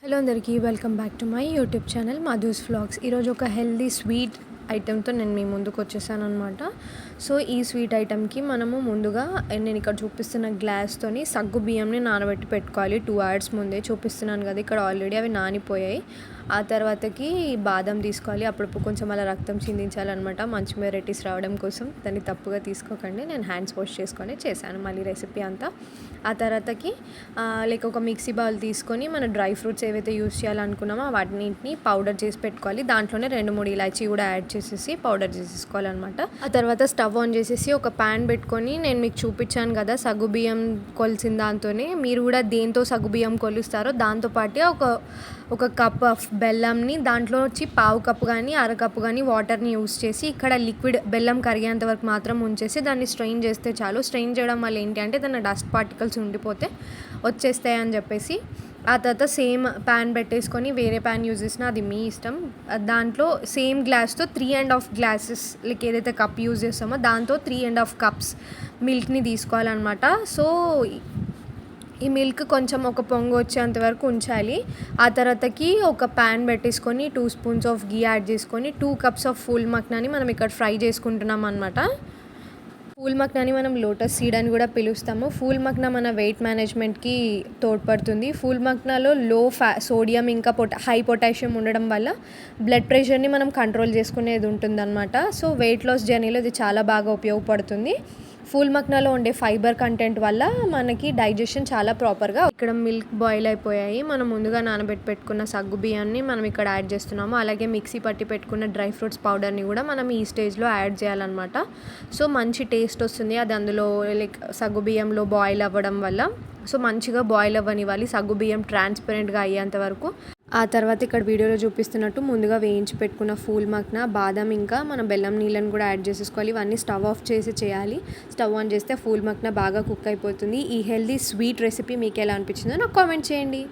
Hello అందరికీ welcome back to my YouTube channel Madhu's vlogs. ఈరోజు ఒక హెల్దీ స్వీట్ ఐటెంతో నేను మీ ముందుకు వచ్చేసాను అనమాట. సో ఈ స్వీట్ ఐటెంకి మనము ముందుగా నేను ఇక్కడ చూపిస్తున్న గ్లాస్తోని సగ్గు బియ్యంని నానబెట్టి పెట్టుకోవాలి. 2 hours ముందే చూపిస్తున్నాను కదా, ఇక్కడ ఆల్రెడీ అవి నానిపోయాయి. ఆ తర్వాతకి బాదం తీసుకోవాలి. అప్పుడు కొంచెం అలా రక్తం చిందించాలన్నమాట, మంచి వెరైటీస్ రావడం కోసం. దాన్ని తప్పుగా తీసుకోకండి, నేను హ్యాండ్స్ వాష్ చేసుకొని చేశాను మళ్ళీ రెసిపీ అంతా. ఆ తర్వాతకి ఒక మిక్సీ బౌల్ తీసుకొని మన డ్రై ఫ్రూట్స్ ఏవైతే యూస్ చేయాలనుకున్నామో వాటిని పౌడర్ చేసి పెట్టుకోవాలి. దాంట్లోనే 2-3 ఇలాచీ కూడా యాడ్ చేసేసి పౌడర్ చేసేసుకోవాలన్నమాట. ఆ తర్వాత స్టవ్ ఆన్ చేసేసి ఒక ప్యాన్ పెట్టుకొని, నేను మీకు చూపించాను కదా సగ్గుబియ్యం కొలిసిన దాంతోనే మీరు కూడా దేంతో సగ్గుబియ్యం కొలుస్తారో దాంతోపాటే ఒక కప్ ఆఫ్ బెల్లంని దాంట్లో వచ్చి 1/2 కప్పు కానీ 1/2 కప్పు కానీ వాటర్ని యూస్ చేసి ఇక్కడ లిక్విడ్ బెల్లం కరిగేంత వరకు మాత్రం ఉంచేసి దాన్ని స్ట్రెయిన్ చేస్తే చాలు. స్ట్రెయిన్ చేయడం వల్ల ఏంటి అంటే దాని డస్ట్ పార్టికల్స్ ఉండిపోతే వచ్చేస్తాయి అని చెప్పేసి. ఆ తర్వాత సేమ్ ప్యాన్ పెట్టేసుకొని వేరే ప్యాన్ యూజ్ చేసినా అది మీ ఇష్టం. దాంట్లో సేమ్ గ్లాస్తో 3.5 glasses ఏదైతే కప్ యూజ్ చేస్తామో దాంతో 3.5 cups మిల్క్ని తీసుకోవాలన్నమాట. సో ఈ మిల్క్ కొంచెం ఒక పొంగు వచ్చేంత వరకు ఉంచాలి. ఆ తర్వాతకి ఒక ప్యాన్ పెట్టేసుకొని 2 spoons ఆఫ్ గీ యాడ్ చేసుకొని 2 cups ఆఫ్ ఫూల్ మక్నాని మనం ఇక్కడ ఫ్రై చేసుకుంటున్నాం అనమాట. ఫూల్ మక్నాని మనం లోటస్ సీడ్ అని కూడా పిలుస్తాము. ఫూల్ మక్నా మన వెయిట్ మేనేజ్మెంట్కి తోడ్పడుతుంది. ఫూల్ మక్నాలో సోడియం ఇంకా హై పొటాషియం ఉండడం వల్ల బ్లడ్ ప్రెషర్ని మనం కంట్రోల్ చేసుకునేది ఉంటుందన్నమాట. సో వెయిట్ లాస్ జర్నీలో ఇది చాలా బాగా ఉపయోగపడుతుంది. ఫూల్ మక్నాలో ఉండే ఫైబర్ కంటెంట్ వల్ల మనకి డైజెషన్ చాలా ప్రాపర్గా. ఇక్కడ మిల్క్ బాయిల్ అయిపోయాయి. మనం ముందుగా నానబెట్టి పెట్టుకున్న సగ్గు బియ్యాన్ని మనం ఇక్కడ యాడ్ చేస్తున్నాము. అలాగే మిక్సీ పట్టి పెట్టుకున్న డ్రై ఫ్రూట్స్ పౌడర్ని కూడా మనం ఈ స్టేజ్లో యాడ్ చేయాలన్నమాట. సో మంచి టేస్ట్ వస్తుంది అది అందులో సగ్గు బియ్యంలో బాయిల్ అవ్వడం వల్ల. సో మంచిగా బాయిల్ అవ్వనివ్వాలి సగ్గు బియ్యం ట్రాన్స్పరెంట్గా అయ్యేంత వరకు. ఆ తర్వాత ఇక్కడ వీడియోలో చూపిస్తున్నట్టు ముందుగా వేయించి పెట్టుకున్న ఫూల్ మక్నా, బాదం ఇంకా మనం బెల్లం నీళ్ళని కూడా యాడ్ చేసేసుకోవాలి. ఇవన్నీ స్టవ్ ఆఫ్ చేసి చేయాలి. స్టవ్ ఆన్ చేస్తే ఫూల్ మక్నా బాగా కుక్ అయిపోతుంది. ఈ హెల్దీ స్వీట్ రెసిపీ మీకు ఎలా అనిపించిందో నాకు కామెంట్ చేయండి.